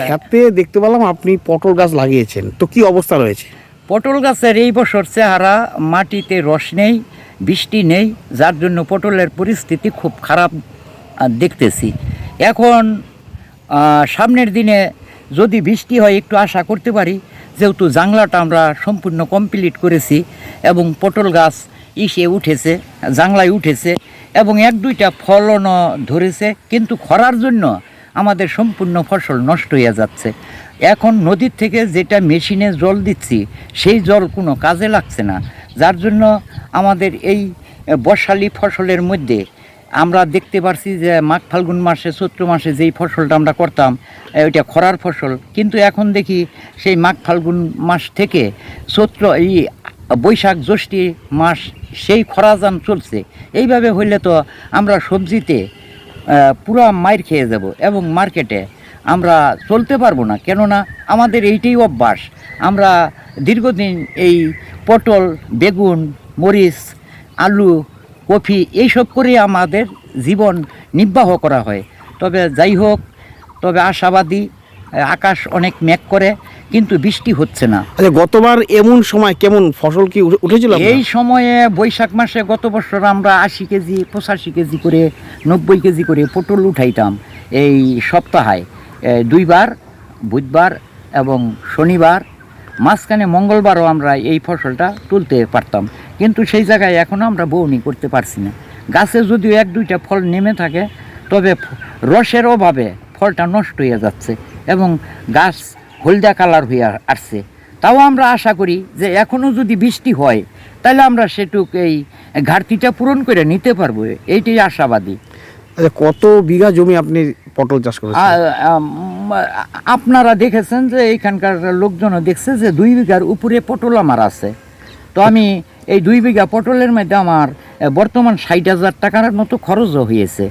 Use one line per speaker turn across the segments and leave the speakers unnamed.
খেতে দেখতে পেলাম আপনি পটল গাছ লাগিয়েছেন, তো কি অবস্থা রয়েছে?
পটল গাছের এই বছর চেহারা, মাটিতে রস নেই, বৃষ্টি নেই, যার জন্য পটলের পরিস্থিতি খুব খারাপ দেখতেছি। এখন সামনের দিনে যদি বৃষ্টি হয় একটু আশা করতে পারি, যেহেতু জাংলাটা আমরা সম্পূর্ণ কমপ্লিট করেছি এবং পটল গাছ উঠেছে, জাংলায় উঠেছে এবং এক দুইটা ফলনও ধরেছে, কিন্তু খরার জন্য আমাদের সম্পূর্ণ ফসল নষ্ট হয়ে যাচ্ছে। এখন নদীর থেকে যেটা মেশিনে জল দিচ্ছি সেই জল কোনো কাজে লাগছে না, যার জন্য আমাদের এই বর্ষালি ফসলের মধ্যে আমরা দেখতে পারছি যে মাঘ ফাল্গুন মাসে, চৈত্র মাসে যেই ফসলটা আমরা করতাম ওইটা খরার ফসল, কিন্তু এখন দেখি সেই মাঘ ফাল্গুন মাস থেকে চৈত্র, এই বৈশাখ জ্যৈষ্ঠী মাস সেই খরাজান চলছে। এইভাবে হইলে তো আমরা সবজিতে পুরা মাইর খেয়ে যাব এবং মার্কেটে আমরা চলতে পারবো না, কেননা আমাদের এইটাই অভ্যাস। আমরা দীর্ঘদিন এই পটল, বেগুন, মরিচ, আলু, কফি এইসব করে আমাদের জীবন নির্বাহ করা হয়। তবে যাই হোক, তবে আশাবাদী, আকাশ অনেক মেঘ করে কিন্তু বৃষ্টি হচ্ছে না।
আচ্ছা, গতবার এমন সময় কেমন ফসল কি উঠেছিল?
এই সময়ে বৈশাখ মাসে গত বছর আমরা 80 কেজি, 85 কেজি করে, 90 কেজি করে পটল উঠাইতাম এই সপ্তাহে দুইবার, বুধবার এবং শনিবার, মাঝখানে মঙ্গলবারও আমরা এই ফসলটা তুলতে পারতাম, কিন্তু সেই জায়গায় এখনও আমরা বউনি করতে পারছি না। গাছে যদিও এক দুইটা ফল নেমে থাকে, তবে রসের অভাবে ফলটা নষ্ট হয়ে যাচ্ছে এবং গাছ হলদা কালার হয়ে আসছে। তাও আমরা আশা করি যে এখনও যদি বৃষ্টি হয় তাহলে আমরা সেটুক এই ঘাটতিটা পূরণ করে নিতে পারবো, এইটাই আশাবাদী।
আচ্ছা, কত বিঘা জমি আপনি পটল চাষ করেছেন?
আপনারা দেখেছেন যে এইখানকার লোকজনও দেখছে যে 2 বিঘার উপরে পটল আমার আছে। তো আমি এই 2 বিঘা পটলের মধ্যে আমার বর্তমান 60,000 টাকার মতো খরচও হয়েছে,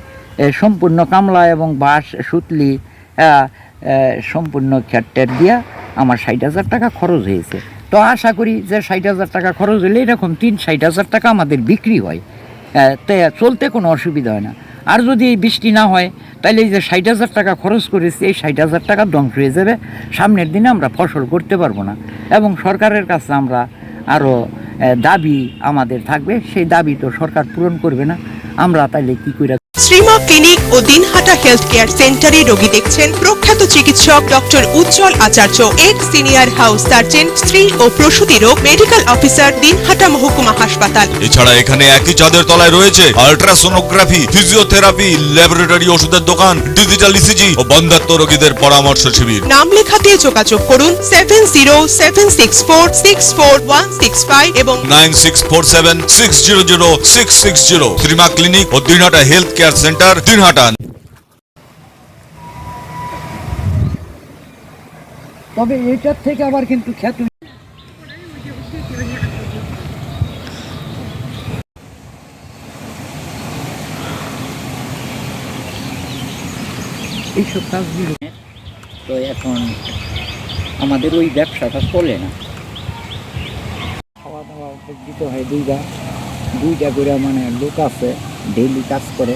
সম্পূর্ণ কামলা এবং বাঁশ, সুতলি, সম্পূর্ণ খেট্টের দিয়া আমার 60,000 টাকা খরচ হয়েছে। তো আশা করি যে 60,000 টাকা খরচ হলে এরকম 60,000 টাকা আমাদের বিক্রি হয়, তাই চলতে কোনো অসুবিধা হয় না। আর যদি এই বৃষ্টি না হয় তাহলে এই যে 60,000 টাকা খরচ করেছি এই 60,000 টাকা ধ্বংস হয়ে যাবে, সামনের দিনে আমরা ফসল করতে পারবো না এবং সরকারের কাছে আমরা আরও দাবি আমাদের থাকবে, সেই দাবি তো সরকার পূরণ করবে না, আমরা তাইলে কী করে?
শ্রীমা ক্লিনিক ও দিনহাটা হেলথ কেয়ার সেন্টারে রোগী দেখছেন প্রখ্যাত চিকিৎসক ডক্টর উজ্জ্বল আচার্য, এক্স সিনিয়র হাউস সার্জন, স্ত্রী ও প্রসূতি রোগ মেডিকেল অফিসার, দিনহাটা মহকুমা হাসপাতাল।
এছাড়া এখানে একই চাঁদের তলায় রয়েছে আল্ট্রাসোনোগ্রাফি, ফিজিওথেরাপি, ল্যাবরেটরি, ওষুধের দোকান, ডিজিটাল ইসিজি ও বন্ধ্যাত্ব রোগীদের পরামর্শ শিবির।
নাম লেখাতে যোগাযোগ করুন 7076464165 এবং
9647600660। শ্রীমা ক্লিনিক ও Dinhata health care centre, Dinhata.
তবে এটার থেকে আবার কিন্তু খ্যাত এইসব কাজগুলো, তো এখন আমাদের ওই ব্যবসাটা চলে না। খাওয়া দাওয়া দিতে হয় দুইটা করে, মানে লোক আছে ডেইলি কাজ করে।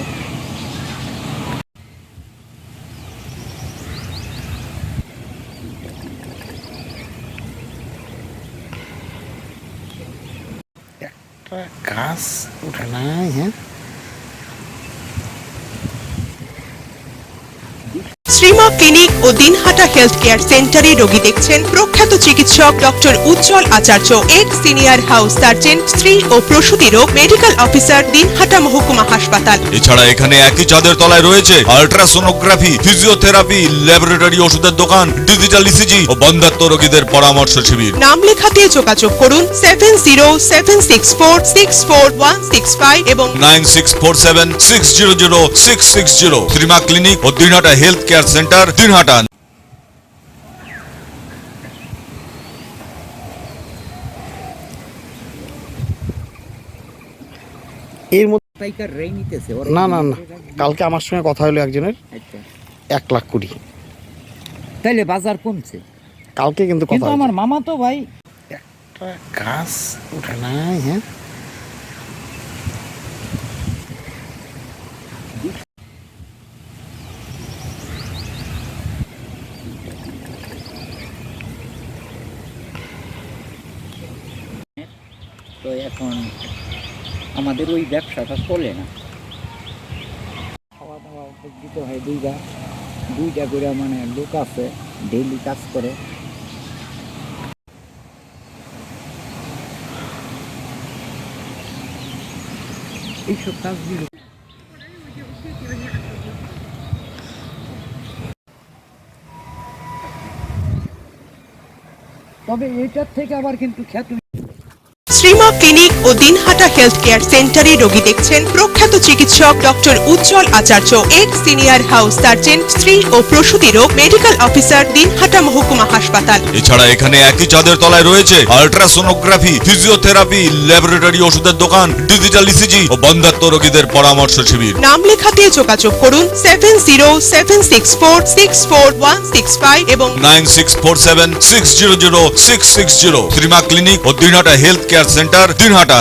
গাছ উঠে নাই। হ্যাঁ,
শ্রীমা ক্লিনিক ও দিনহাটা হেলথ কেয়ার সেন্টারে রোগী দেখছেন প্রখ্যাত চিকিৎসক ডক্টর উজ্জ্বল আচার্য, এক্স সিনিয়র হাউস সার্জন, স্ত্রী ও প্রসূতি রোগ মেডিকেল অফিসার, দিনহাটা মহকুমা হাসপাতাল।
এছাড়া এখানে একই চাঁদের তলায় রয়েছে আল্ট্রাসোনোগ্রাফি, ফিজিওথেরাপি, ল্যাবরেটরি, ওষুধের দোকান, ডিজিটাল ইসিজি ও বন্ধ্যাত্ব রোগীদের পরামর্শ শিবির।
নাম লেখাতে যোগাযোগ করুন 7076464165 এবং
9647600660। শ্রীমা ক্লিনিক ও Dinhata health care centre, Dinhata.
এর মধ্যে
পাইকার রেই নিতেছে।
না না না, কালকে আমার সঙ্গে কথা হলো একজনের, 1,20,000।
তাইলে বাজার কমছে
কালকে কিন্তু কথা
কিন্তু আমার মামা তো ভাই
একটা গাছ উঠে নাই। হ্যাঁ,
তো এখন আমাদের ওই ব্যবসাটা চলে না। খাওয়া দাওয়া দিতে হয় দুইটা করে মানে লোক আছে ডেইলি কাজ করে। এইসব কাজগুলো তবে এটার থেকে আবার কিন্তু খ্যাতি
শ্রীমা ক্লিনিক ও দিনহাটা হেলথ কেয়ার সেন্টারে রোগী দেখছেন প্রখ্যাত চিকিৎসক ডক্টর উজ্জ্বল আচার্য, এক্স সিনিয়র হাউস সার্জন, স্ত্রী ও প্রসূতি রোগ মেডিকেল অফিসার, দিনহাটা মহকুমা হাসপাতাল।
এছাড়া এখানে একই ছাদের তলায় রয়েছে আল্ট্রাসোনোগ্রাফি, ফিজিওথেরাপি, ল্যাবরেটরি ওষুধের দোকান, ডিজিটাল ইসিজি ও বন্ধ্যাত্ব রোগীদের পরামর্শ শিবির।
নাম লেখাতে যোগাযোগ করুন 7076464165 এবং
9647600660। শ্রীমা ক্লিনিক ও Dinhata health care centre, Dinhata.